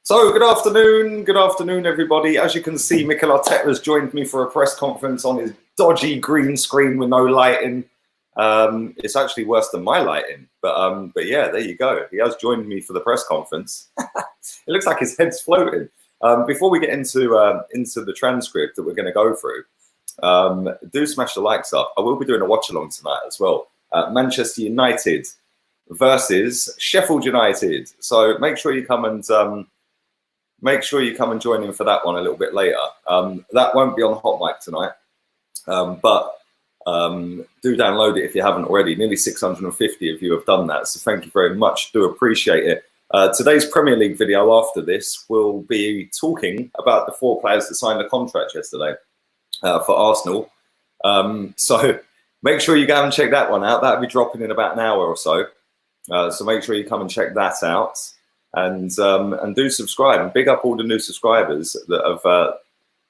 So, good afternoon, everybody. As you can see, Mikel Arteta has joined me for a press conference on his dodgy green screen with no lighting. It's actually worse than my lighting, but yeah, there you go. He has joined me for the press conference. It looks like his head's floating. Before we get into the transcript that we're going to go through, do smash the likes up. I will be doing a watch along tonight as well. Manchester United versus Sheffield United. So make sure you come and join in for that one a little bit later. That won't be on HOTMIC tonight, but do download it if you haven't already. Nearly 650 of you have done that, so thank you very much. Do appreciate it. Today's Premier League video after this will be talking about the 4 players that signed a contract yesterday for Arsenal. So make sure you go and check that one out. That'll be dropping in about an hour or so. So make sure you come and check that out. And do subscribe, and big up all the new subscribers that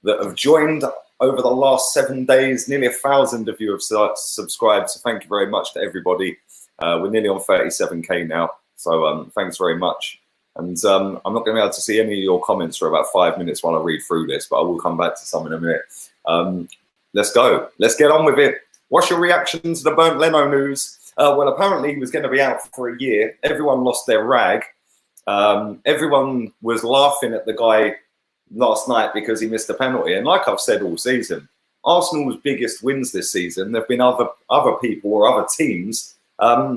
have joined over the last 7 days. Nearly 1,000 of you have subscribed, so thank you very much to everybody. We're nearly on 37k now, so thanks very much. And I'm not going to be able to see any of your comments for about 5 minutes while I read through this, but I will come back to some in a minute. Let's go. Let's get on with it. What's your reaction to the burnt Leno news? Well, apparently he was going to be out for a year. Everyone lost their rag. Everyone was laughing at the guy last night because he missed a penalty, and like I've said all season, Arsenal's biggest wins this season, there have been other people or other teams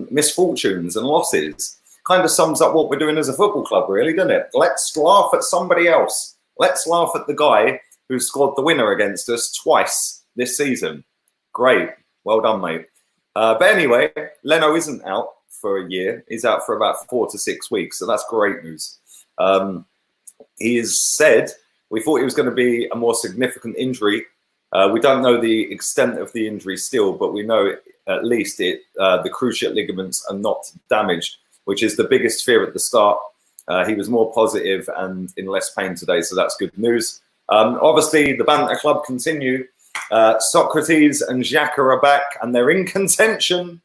misfortunes and losses. Kind of sums up what we're doing as a football club, really, doesn't it? Let's laugh at somebody else. Let's laugh at the guy who scored the winner against us twice this season. Great, well done, mate. But anyway, Leno isn't out for a year. He's out for about 4 to 6 weeks, so that's great news. He has said we thought it was going to be a more significant injury. We don't know the extent of the injury still, but we know at least the cruciate ligaments are not damaged, which is the biggest fear at the start. He was more positive and in less pain today, so that's good news. Obviously, the Banter Club continue. Socrates and Xhaka are back, and they're in contention.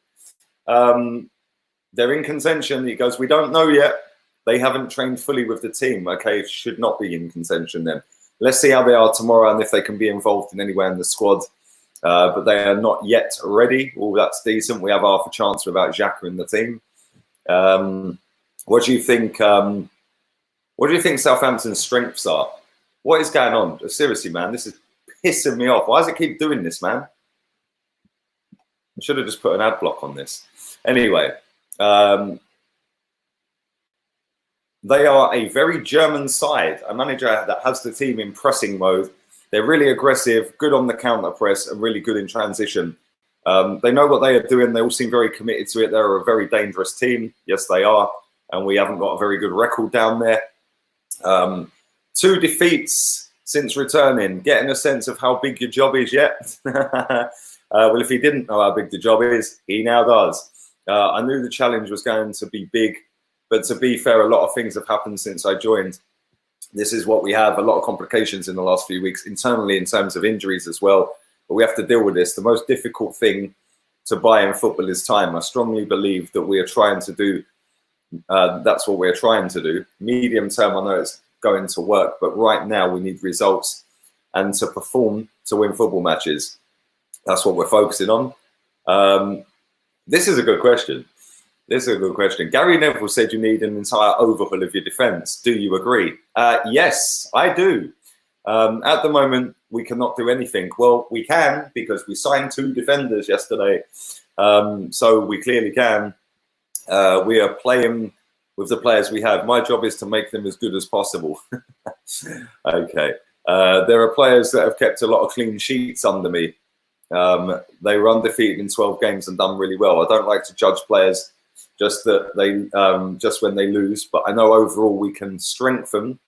They're in contention. He goes, we don't know yet. They haven't trained fully with the team. Okay, should not be in contention then. Let's see how they are tomorrow and if they can be involved in any way in the squad. But they are not yet ready. Oh, that's decent. We have half a chance without Xhaka in the team. What do you think? What do you think Southampton's strengths are? What is going on? Seriously, man, this is pissing me off. Why does it keep doing this, man? I should have just put an ad block on this. Anyway. They are a very German side, a manager that has the team in pressing mode. They're really aggressive, good on the counter press, and really good in transition. They know what they are doing. They all seem very committed to it. They're a very dangerous team. Yes, they are. And we haven't got a very good record down there. 2 defeats since returning. Getting a sense of how big your job is yet? Well, if he didn't know how big the job is, he now does. I knew the challenge was going to be big, but to be fair, a lot of things have happened since I joined. This is what we have, a lot of complications in the last few weeks, internally in terms of injuries as well. But we have to deal with this. The most difficult thing to buy in football is time. I strongly believe that we are trying to do, that's what we're trying to do. Medium term, I know it's going to work, but right now we need results and to perform to win football matches. That's what we're focusing on. This is a good question. This is a good question. Gary Neville said you need an entire overhaul of your defence. Do you agree? Yes, I do. At the moment, we cannot do anything. Well, we can because we signed 2 defenders yesterday. So we clearly can. We are playing with the players we have. My job is to make them as good as possible. Okay. There are players that have kept a lot of clean sheets under me. They were undefeated in 12 games and done really well. I don't like to judge players just when they lose, but I know overall we can strengthen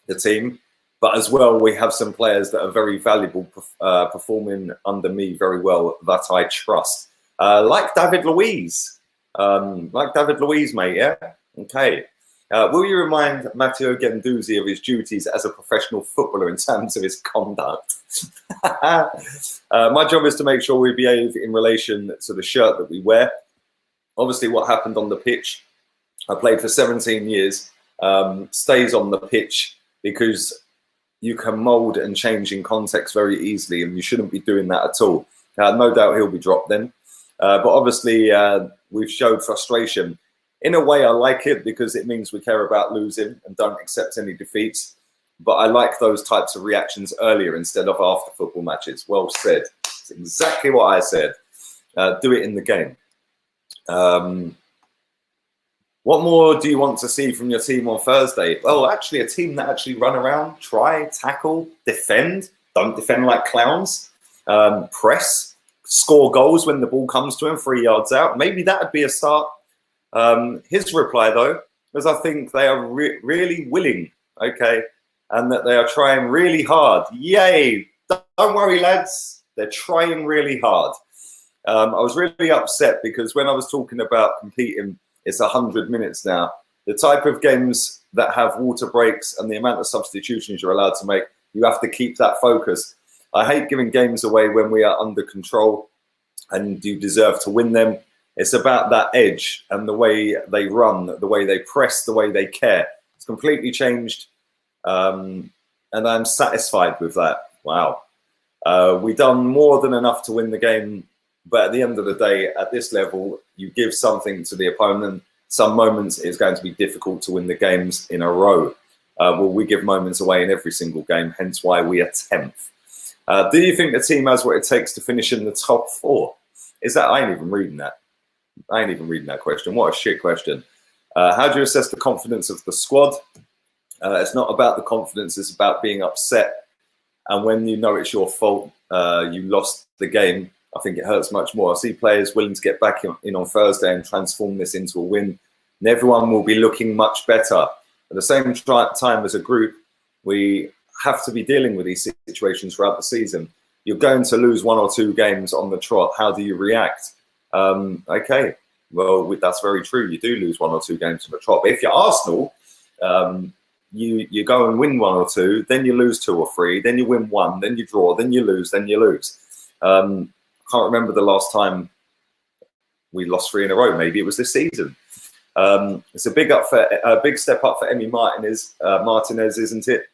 the team. But as well, we have some players that are very valuable, performing under me very well that I trust, like David Luiz. Mate. Yeah. Okay. Will you remind Matteo Guendouzi of his duties as a professional footballer in terms of his conduct? My job is to make sure we behave in relation to the shirt that we wear. Obviously, what happened on the pitch, I played for 17 years. stays on the pitch, because you can mould and change in context very easily, and you shouldn't be doing that at all. No doubt he'll be dropped then. But obviously, we've showed frustration. In a way, I like it, because it means we care about losing and don't accept any defeats. But I like those types of reactions earlier instead of after football matches. Well said. It's exactly what I said. Do it in the game. What more do you want to see from your team on Thursday? Well, actually, a team that actually run around, try, tackle, defend. Don't defend like clowns. Press, score goals when the ball comes to him 3 yards out. Maybe that would be a start. His reply, though, was I think they are really willing, okay, and that they are trying really hard. Yay! Don't worry, lads. They're trying really hard. I was really upset because when I was talking about competing, it's 100 minutes now. The type of games that have water breaks and the amount of substitutions you're allowed to make, you have to keep that focus. I hate giving games away when we are under control and you deserve to win them. It's about that edge and the way they run, the way they press, the way they care. It's completely changed, and I'm satisfied with that. Wow. We've done more than enough to win the game, but at the end of the day, at this level, you give something to the opponent. Some moments it's going to be difficult to win the games in a row. Well, we give moments away in every single game, hence why we are 10th. Do you think the team has what it takes to finish in the top 4? Is that? I ain't even reading that. I ain't even reading that question. What a shit question. How do you assess the confidence of the squad? It's not about the confidence. It's about being upset. And when you know it's your fault, you lost the game, I think it hurts much more. I see players willing to get back in on Thursday and transform this into a win. And everyone will be looking much better. At the same time, as a group, we have to be dealing with these situations throughout the season. You're going to lose 1 or 2 games on the trot. How do you react? Okay, well, that's very true. You do lose 1 or 2 games on the trot. But if you're Arsenal, you go and win 1 or 2, then you lose 2 or 3, then you win 1, then you draw, then you lose, then you lose. Can't remember the last time we lost 3 in a row. Maybe it was this season. It's a big step up for Emi Martinez, isn't it?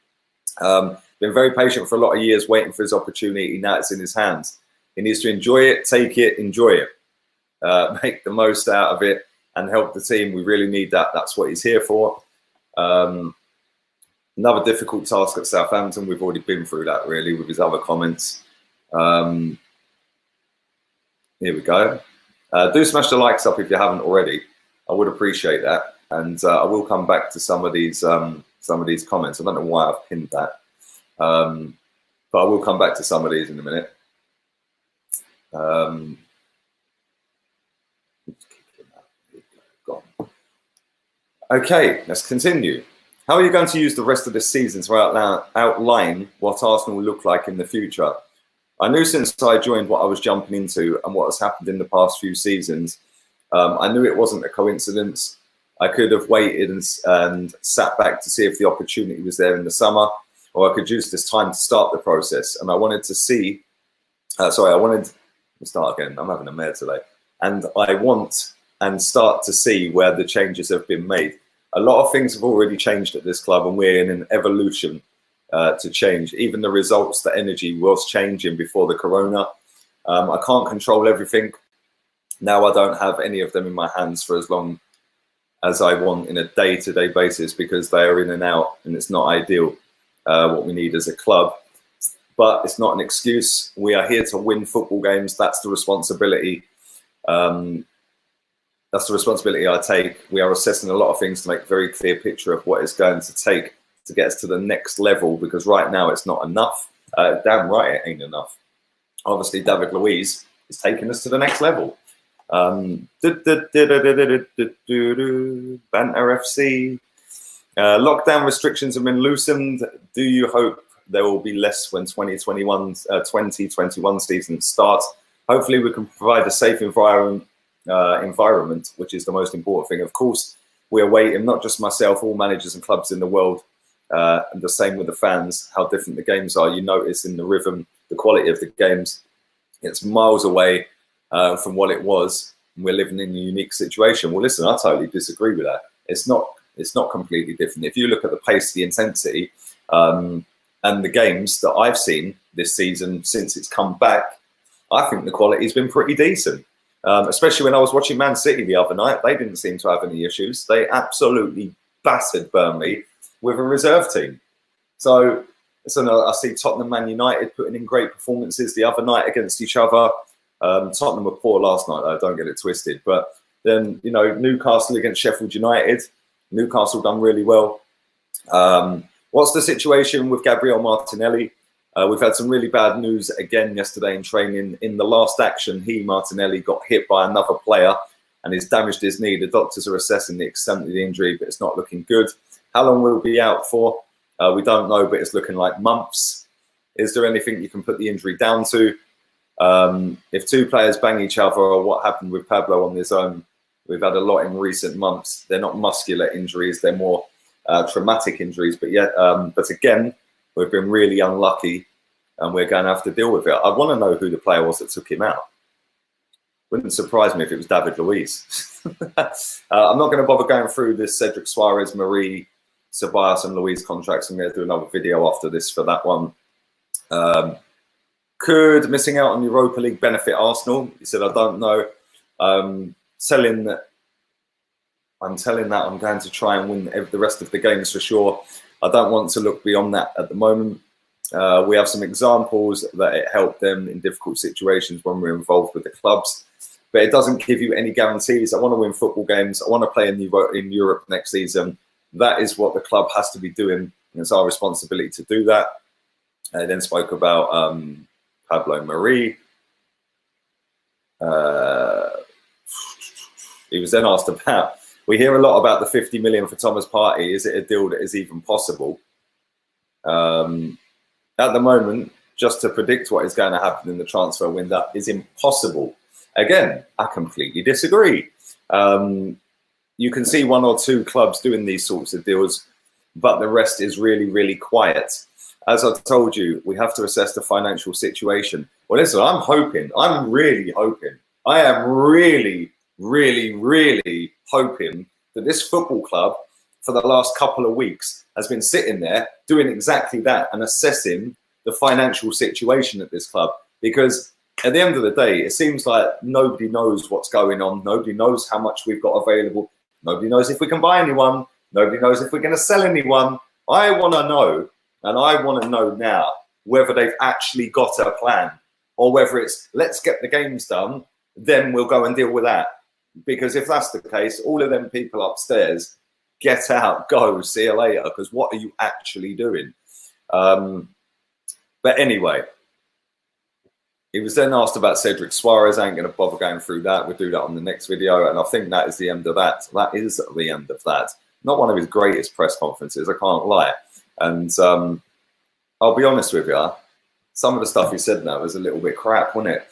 Been very patient for a lot of years, waiting for his opportunity. Now it's in his hands. He needs to enjoy it, take it, enjoy it, make the most out of it, and help the team. We really need that. That's what he's here for. Another difficult task at Southampton. We've already been through that, really, with his other comments. Here we go. Do smash the likes up if you haven't already. I would appreciate that, and I will come back to some of these comments. I don't know why I've pinned that, but I will come back to some of these in a minute. Okay, let's continue. How are you going to use the rest of this season to outline what Arsenal will look like in the future? I knew since I joined what I was jumping into and what has happened in the past few seasons. I knew it wasn't a coincidence. I could have waited and sat back to see if the opportunity was there in the summer, or I could use this time to start the process. And I wanted to see, let me start again. I'm having a mare today. And I want and start to see where the changes have been made. A lot of things have already changed at this club, and we're in an evolution to change. Even the results, the energy was changing before the corona. I can't control everything. Now I don't have any of them in my hands for as long as I want in a day-to-day basis, because they are in and out, and it's not ideal what we need as a club. But it's not an excuse. We are here to win football games. That's the responsibility. That's the responsibility I take. We are assessing a lot of things to make a very clear picture of what it's going to take to get us to the next level, because right now it's not enough. Damn right it ain't enough. Obviously, David Luiz is taking us to the next level. Banter FC. Lockdown restrictions have been loosened. Do you hope there will be less when 2021 season starts? Hopefully we can provide a safe environment, which is the most important thing. Of course, we're waiting, not just myself, all managers and clubs in the world, and the same with the fans, how different the games are. You notice in the rhythm, the quality of the games, it's miles away from what it was. We're living in a unique situation. Well, listen, I totally disagree with that. It's not It's not completely different. If you look at the pace, the intensity, and the games that I've seen this season since it's come back, I think the quality's been pretty decent. Especially when I was watching Man City the other night, they didn't seem to have any issues. They absolutely battered Burnley with a reserve team. So I see Tottenham, Man United putting in great performances the other night against each other. Tottenham were poor last night, though, don't get it twisted. But then, you know, Newcastle against Sheffield United. Newcastle done really well. What's the situation with Gabriel Martinelli? We've had some really bad news again yesterday in training. In the last action, Martinelli, got hit by another player and he's damaged his knee. The doctors are assessing the extent of the injury, but it's not looking good. How long will he be out for? We don't know, but it's looking like months. Is there anything you can put the injury down to? If two players bang each other, or what happened with Pablo on his own, we've had a lot in recent months. They're not muscular injuries, they're more traumatic injuries. But but again, we've been really unlucky and we're going to have to deal with it. I want to know who the player was that took him out. Wouldn't surprise me if it was David Luiz. I'm not going to bother going through this Cedric Suarez, Marie, Ceballos and Luiz contracts. I'm going to do another video after this for that one. Could missing out on Europa League benefit Arsenal? He said, I don't know. I'm telling that I'm going to try and win the rest of the games for sure. I don't want to look beyond that at the moment. We have some examples that it helped them in difficult situations when we're involved with the clubs, but it doesn't give you any guarantees. I want to win football games. I want to play in Europe next season. That is what the club has to be doing, and it's our responsibility to do that. I then spoke about Pablo Marie. He was then asked about, we hear a lot about the 50 million for Thomas Partey. Is it a deal that is even possible? At the moment, just to predict what is going to happen in the transfer window is impossible. Again, I completely disagree. You can see one or two clubs doing these sorts of deals, but the rest is really, really quiet. As I told you, we have to assess the financial situation. Well, listen, I'm really hoping, I am really, really, really hoping that this football club for the last couple of weeks has been sitting there doing exactly that and assessing the financial situation at this club. Because at the end of the day, it seems like nobody knows what's going on. Nobody knows how much we've got available. Nobody knows if we can buy anyone. Nobody knows if we're going to sell anyone. I want to know, and I want to know now, whether they've actually got a plan or whether it's let's get the games done, then we'll go and deal with that. Because if that's the case, all of them people upstairs, get out, go, see you later, because what are you actually doing? But anyway, he was then asked about Cedric Suarez. I ain't going to bother going through that. We'll do that on the next video. And I think that is the end of that. That is the end of that. Not one of his greatest press conferences, I can't lie. And I'll be honest with you, some of the stuff he said now was a little bit crap, wasn't it?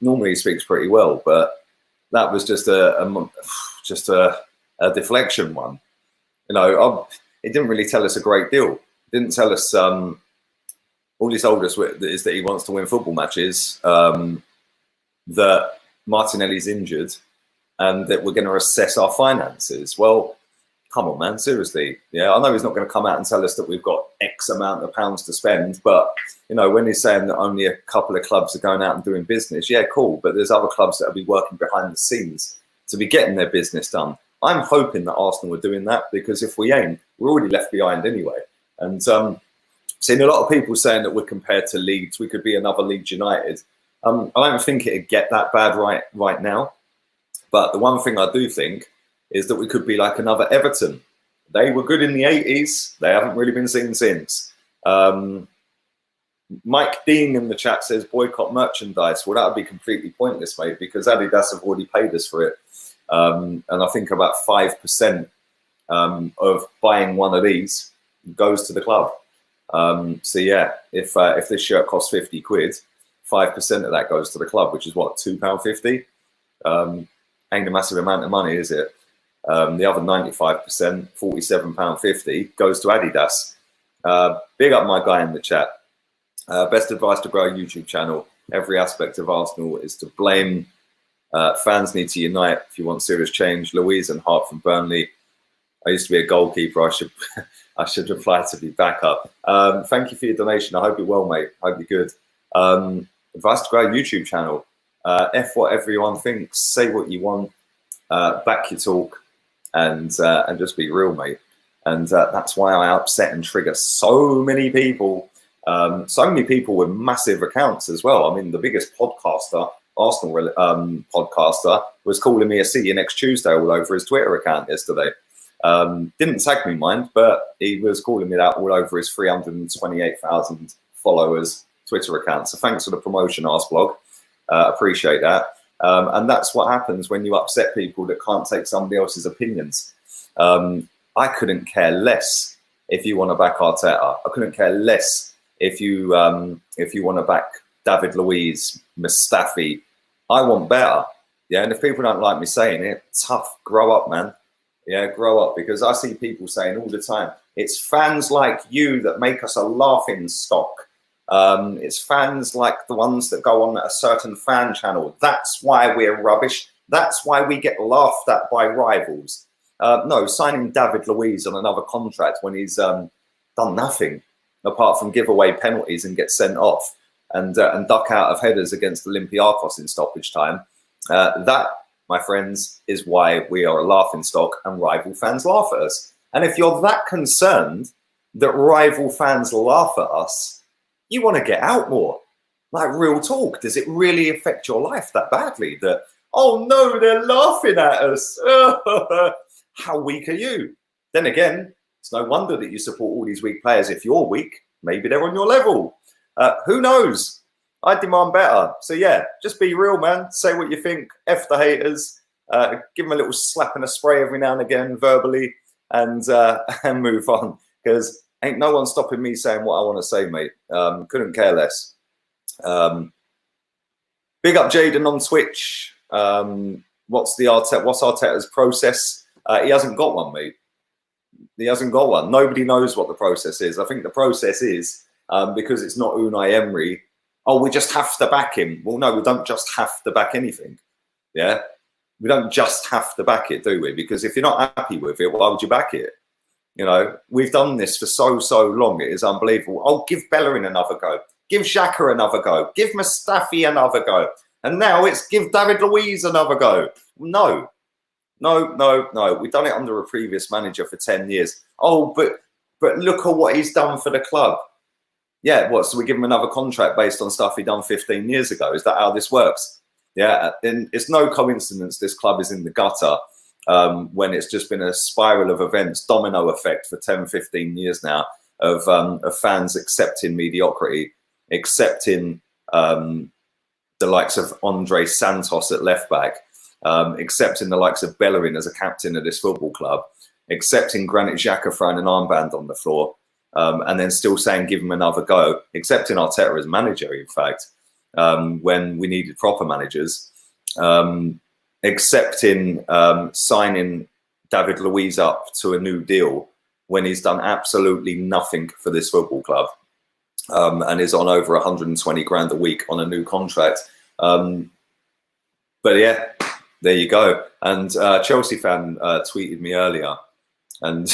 Normally he speaks pretty well, but that was just a deflection one. You know, it didn't really tell us a great deal. It didn't tell us, all he told us is that he wants to win football matches, that Martinelli's injured, and that we're going to assess our finances. Well, come on, man, seriously. Yeah, I know he's not going to come out and tell us that we've got X amount of pounds to spend, but, you know, when he's saying that only a couple of clubs are going out and doing business, yeah, cool, but there's other clubs that will be working behind the scenes to be getting their business done. I'm hoping that Arsenal are doing that, because if we ain't, we're already left behind anyway. And seen a lot of people saying that we're compared to Leeds. We could be another Leeds United. I don't think it'd get that bad right now. But the one thing I do think is that we could be like another Everton. They were good in the 80s. They haven't really been seen since. Mike Dean in the chat says boycott merchandise. Well, that would be completely pointless, mate, because Adidas have already paid us for it. And I think about 5% of buying one of these goes to the club. So yeah, if this shirt costs 50 quid, 5% of that goes to the club, which is what, £2.50? Ain't a massive amount of money, is it? The other 95%, £47.50, goes to Adidas. Big up my guy in the chat. Best advice to grow a YouTube channel. Every aspect of Arsenal is to blame. Fans need to unite if you want serious change. Louise and Hart from Burnley. I used to be a goalkeeper. I should reply to be backup. Thank you for your donation. I hope you're well, mate. I hope you're good. Advice to grow a YouTube channel. F what everyone thinks. Say what you want. Back your talk, and just be real, mate. And that's why I upset and trigger so many people. So many people with massive accounts as well. I mean, the biggest podcaster, Arsenal podcaster, was calling me a "see you next Tuesday" all over his Twitter account yesterday. Didn't tag me, mind, but he was calling me that all over his 328,000 followers Twitter account. So thanks for the promotion, Arsblog. Appreciate that. And that's what happens when you upset people that can't take somebody else's opinions. I couldn't care less if you want to back Arteta. I couldn't care less if you want to back David Luiz, Mustafi. I want better. Yeah, and if people don't like me saying it, tough. Grow up, man. Yeah, grow up, because I see people saying all the time, it's fans like you that make us a laughing stock. It's fans like the ones that go on a certain fan channel. That's why we're rubbish. That's why we get laughed at by rivals. No, signing David Luiz on another contract when he's done nothing apart from give away penalties and get sent off and duck out of headers against Olympiacos in stoppage time. That, my friends, is why we are a laughing stock and rival fans laugh at us. And if you're that concerned that rival fans laugh at us, you want to get out more. Like, real talk. Does it really affect your life that badly that, oh no, they're laughing at us? How weak are you? Then again, it's no wonder that you support all these weak players. If you're weak, maybe they're on your level. Who knows? I demand better. So yeah, just be real, man. Say what you think. F the haters. Give them a little slap and a spray every now and again, verbally, and move on. Because ain't no one stopping me saying what I want to say, mate. Couldn't care less. Big up Jaden on Twitch. What's Arteta's process? He hasn't got one, mate. He hasn't got one. Nobody knows what the process is. I think the process is, because it's not Unai Emery, oh, we just have to back him. Well, no, we don't just have to back anything. Yeah? We don't just have to back it, do we? Because if you're not happy with it, why would you back it? You know, we've done this for so long. It is unbelievable. Oh, give Bellerin another go. Give Xhaka another go. Give Mustafi another go. And now it's give David Luiz another go. No. We've done it under a previous manager for 10 years. Oh, but look at what he's done for the club. Yeah, what? So we give him another contract based on stuff he done 15 years ago? Is that how this works? Yeah, and it's no coincidence this club is in the gutter when it's just been a spiral of events, domino effect for 10, 15 years now of fans accepting mediocrity, accepting the likes of Andre Santos at left back, accepting the likes of Bellerin as a captain of this football club, accepting Granit Xhaka throwing an armband on the floor, and then still saying give him another go, accepting Arteta as manager, in fact, when we needed proper managers, accepting signing David Luiz up to a new deal when he's done absolutely nothing for this football club, and is on over 120 grand a week on a new contract. But yeah, there you go. And Chelsea fan tweeted me earlier and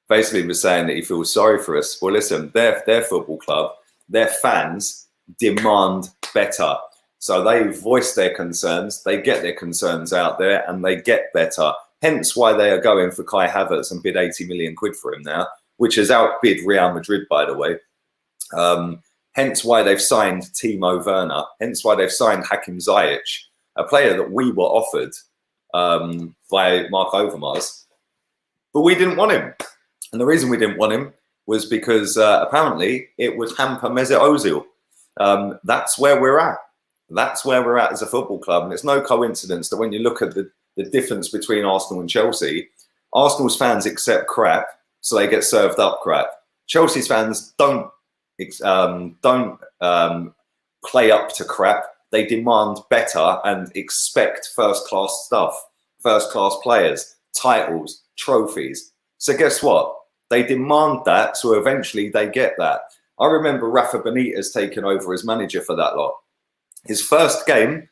basically was saying that he feels sorry for us. Well, listen, their football club, their fans demand better. So they voice their concerns, they get their concerns out there, and they get better. Hence why they are going for Kai Havertz and bid 80 million quid for him now, which has outbid Real Madrid, by the way. Hence why they've signed Timo Werner. Hence why they've signed Hakim Ziyech, a player that we were offered by Mark Overmars, but we didn't want him. And the reason we didn't want him was because apparently it would hamper Mesut Ozil. That's where we're at. That's where we're at as a football club. And it's no coincidence that when you look at the difference between Arsenal and Chelsea, Arsenal's fans accept crap, so they get served up crap. Chelsea's fans don't play up to crap. They demand better and expect first-class stuff, first-class players, titles, trophies. So guess what? They demand that, so eventually they get that. I remember Rafa Benitez taking over as manager for that lot. His first game,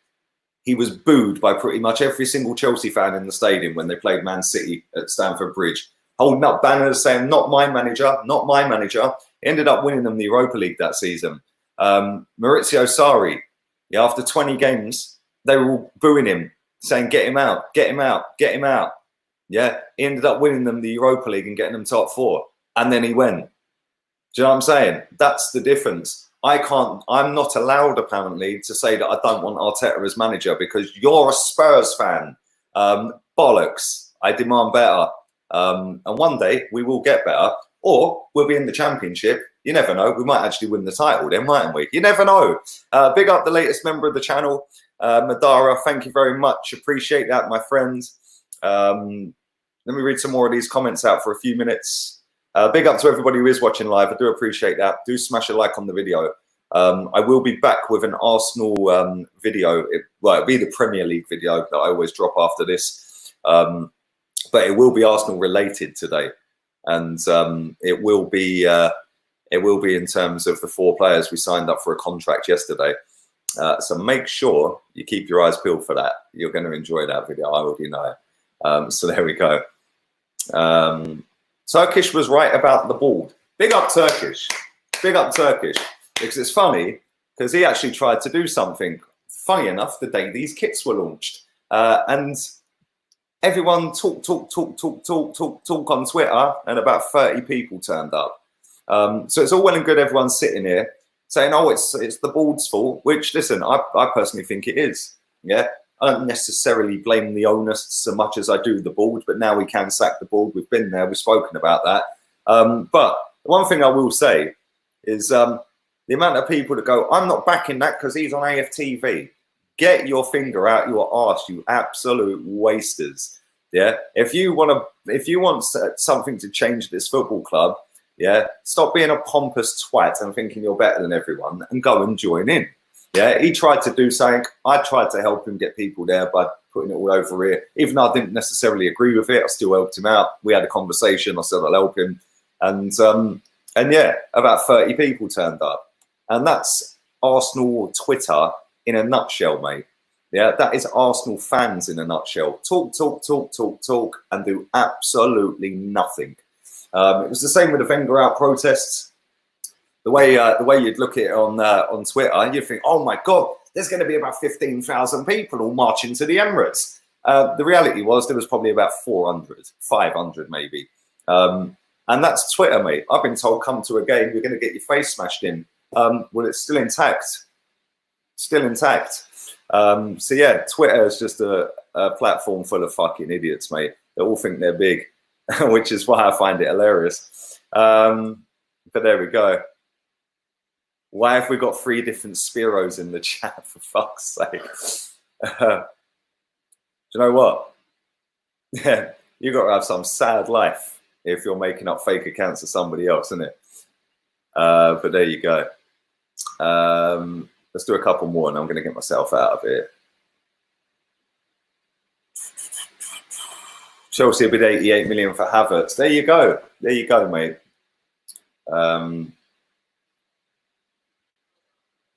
he was booed by pretty much every single Chelsea fan in the stadium when they played Man City at Stamford Bridge, holding up banners saying, not my manager, not my manager. He ended up winning them the Europa League that season. Maurizio Sarri, yeah, after 20 games, they were all booing him, saying, get him out, get him out, get him out. Yeah, he ended up winning them the Europa League and getting them top 4. And then he went. Do you know what I'm saying? That's the difference. I'm not allowed, apparently, to say that I don't want Arteta as manager because you're a Spurs fan. Bollocks. I demand better. And one day we will get better, or we'll be in the Championship. You never know. We might actually win the title then, mightn't we? You never know. Big up the latest member of the channel, Madara. Thank you very much. Appreciate that, my friends. Let me read some more of these comments out for a few minutes. Big up to everybody who is watching live. I do appreciate that. Do smash a like on the video. I will be back with an Arsenal video. It'll be the Premier League video that I always drop after this. But it will be Arsenal related today. And it will be in terms of the 4 players we signed up for a contract yesterday. So make sure you keep your eyes peeled for that. You're going to enjoy that video. I already know. So there we go. Turkish was right about the ball. Big up Turkish. Big up Turkish. Because it's funny, because he actually tried to do something, funny enough, the day these kits were launched. And everyone talk on Twitter, and about 30 people turned up. So it's all well and good everyone sitting here saying, oh, it's the board's fault, which, listen, I personally think it is. Yeah. I don't necessarily blame the owners so much as I do the board, but now we can sack the board. We've been there. We've spoken about that. But one thing I will say is the amount of people that go, I'm not backing that because he's on AFTV. Get your finger out your arse, you absolute wasters. Yeah. If you want something to change this football club, yeah, stop being a pompous twat and thinking you're better than everyone and go and join in. Yeah, he tried to do something. I tried to help him get people there by putting it all over here. Even though I didn't necessarily agree with it, I still helped him out. We had a conversation. I said I'll help him. And yeah, about 30 people turned up. And that's Arsenal Twitter in a nutshell, mate. Yeah, that is Arsenal fans in a nutshell. Talk, and do absolutely nothing. It was the same with the Wenger out protests. The way you'd look at it on Twitter, you'd think, oh my God, there's going to be about 15,000 people all marching to the Emirates. The reality was there was probably about 400, 500 maybe. And that's Twitter, mate. I've been told, come to a game, you're going to get your face smashed in. Well, it's still intact. Still intact. So yeah, Twitter is just a platform full of fucking idiots, mate. They all think they're big, which is why I find it hilarious. But there we go. Why have we got 3 different Spiros in the chat, for fuck's sake? Do you know what? Yeah, you got to have some sad life if you're making up fake accounts of somebody else, isn't it? But there you go. Let's do a couple more and I'm going to get myself out of here. Chelsea bid 88 million for Havertz. There you go. There you go, mate.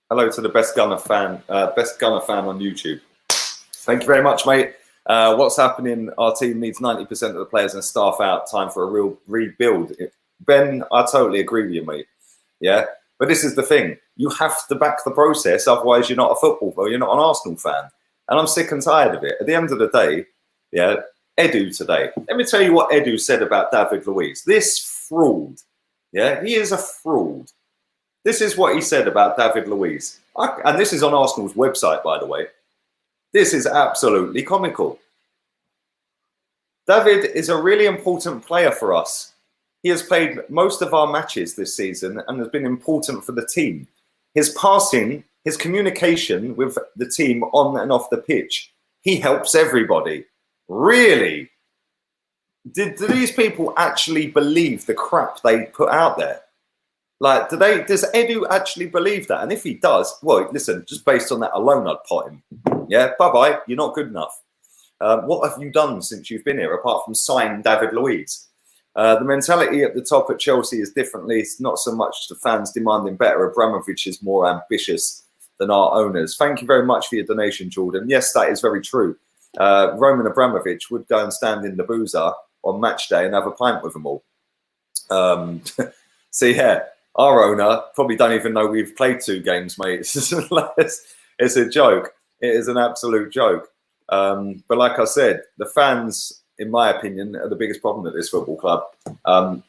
Hello to the best Gunner fan on YouTube. Thank you very much, mate. What's happening? Our team needs 90% of the players and staff out. Time for a real rebuild. Ben, I totally agree with you, mate. Yeah, but this is the thing. You have to back the process, otherwise you're not a football fan. You're not an Arsenal fan. And I'm sick and tired of it. At the end of the day, yeah, Edu today. Let me tell you what Edu said about David Luiz. This fraud. Yeah, he is a fraud. This is what he said about David Luiz. And this is on Arsenal's website, by the way. This is absolutely comical. David is a really important player for us. He has played most of our matches this season and has been important for the team. His passing, his communication with the team on and off the pitch, he helps everybody. Really? Do these people actually believe the crap they put out there? Like, does Edu actually believe that? And if he does, well, listen, just based on that alone, I'd pot him. Yeah, bye-bye, you're not good enough. What have you done since you've been here, apart from sign David Luiz? The mentality at the top at Chelsea is differently. It's not so much the fans demanding better. Abramovich is more ambitious than our owners. Thank you very much for your donation, Jordan. Yes, that is very true. Roman Abramovich would go and stand in the boozer on match day and have a pint with them all. So yeah, our owner probably don't even know we've played 2 games, mate. It's a joke. It is an absolute joke. But like I said, the fans, in my opinion, are the biggest problem at this football club.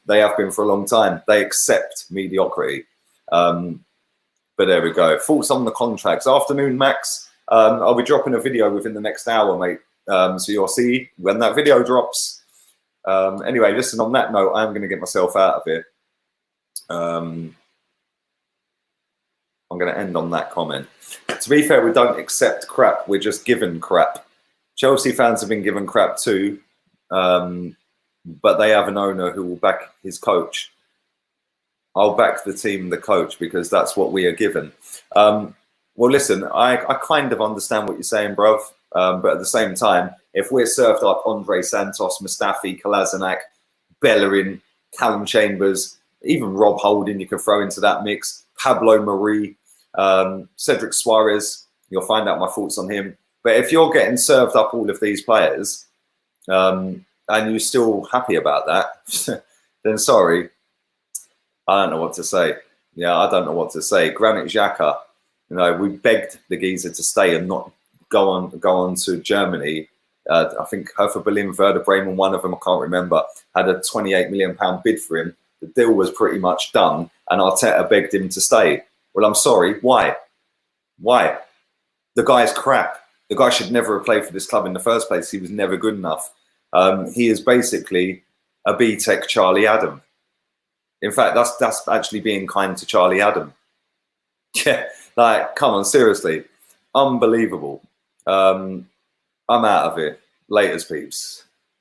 They have been for a long time. They accept mediocrity. But there we go. Thoughts on the contracts. Afternoon, Max. I'll be dropping a video within the next hour, mate. So you'll see when that video drops. Anyway, listen, on that note, I'm going to get myself out of here. I'm going to end on that comment. To be fair, we don't accept crap. We're just given crap. Chelsea fans have been given crap too. But they have an owner who will back his coach. I'll back the team, the coach, because that's what we are given. Well, listen, I kind of understand what you're saying, bruv. But at the same time, if we're served up Andre Santos, Mustafi, Kolasinac, Bellerin, Callum Chambers, even Rob Holding, you can throw into that mix, Pablo Marie, Cedric Suarez, you'll find out my thoughts on him. But if you're getting served up all of these players and you're still happy about that, then sorry, I don't know what to say. Yeah, I don't know what to say. Granit Xhaka, you know, we begged the geezer to stay and not go on to Germany. I think Hertha Berlin, Werder Bremen, one of them, I can't remember, had a £28 million bid for him. The deal was pretty much done, and Arteta begged him to stay. Well, I'm sorry. Why? Why? The guy's crap. The guy should never have played for this club in the first place. He was never good enough. He is basically a B-Tech Charlie Adam. In fact, that's actually being kind to Charlie Adam. Yeah, like, come on, seriously. Unbelievable. I'm out of it. Laters, peeps.